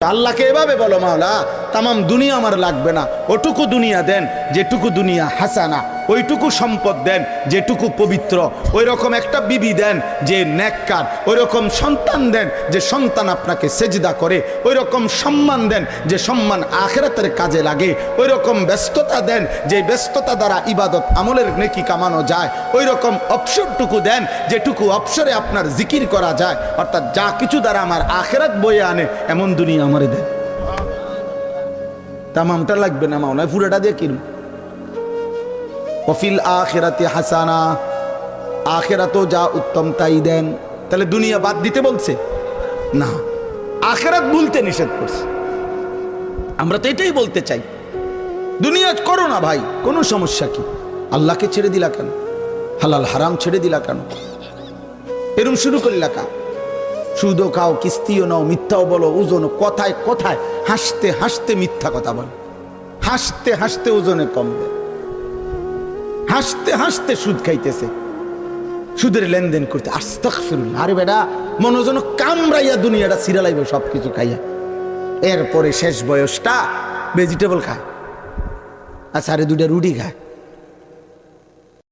আল্লাহকে এভাবে বলো, মাওলা তামাম দুনিয়া আমার লাগবে না, ওটুকু দুনিয়া দেন যেটুকু দুনিয়া হাসানা, ওইটুকু সম্পদ দেন যেটুকু পবিত্র, ওই রকম একটা বিবি দেন যে নেককার, ওই রকম সন্তান দেন যে সন্তান আপনাকে সেজদা করে, ওই রকম সম্মান দেন যে সম্মান আখিরাতের কাজে লাগে, ওই রকম ব্যস্ততা দেন যে ব্যস্ততা দ্বারা ইবাদত আমলের নেকি কামানো যায়, ওই রকম অবসরটুকু দেন যেটুকু অবসরে আপনার জিকির করা যায়, অর্থাৎ যা কিছু দ্বারা আমার আখিরাত বয়ে আনে এমন দুনিয়া আমারে দেন। তামামটা লাগবে না মাওলা, পুরোটা দিয়ে কিনুন। ওয়াফিল আখিরাতি হাসানা, আখিরাতও যা উত্তম তাই দেন। তাহলে দুনিয়া বাদ দিতে বলছে না, আখিরাত ভুলতে নিষেধ করছে। আমরা তো এটাই বলতে চাই, দুনিয়া করো না ভাই, কোনো সমস্যা কি? আল্লাহকে ছেড়ে দিলা কেন? হালাল হারাম ছেড়ে দিলা কেন? এরম শুরু করলা কা? সুদও খাও, কিস্তিও নাও, মিথ্যাও বলো, ওজনও, কথায় কথায় হাসতে হাসতে মিথ্যা কথা বলো, হাসতে হাসতে ওজনে কমবে, হাসতে হাসতে সুদ খাইতেছে, সুদের লেনদেন করতে। আস্তাগফিরুল্লাহ। আরে বেটা, মনে যেন কামড়াইয়া দুনিয়াটা সিরালাইবে সবকিছু খাইয়া, এরপরে শেষ বয়সটা ভেজিটেবল খায়, আর সাড়ে দুটা রুটি খায়।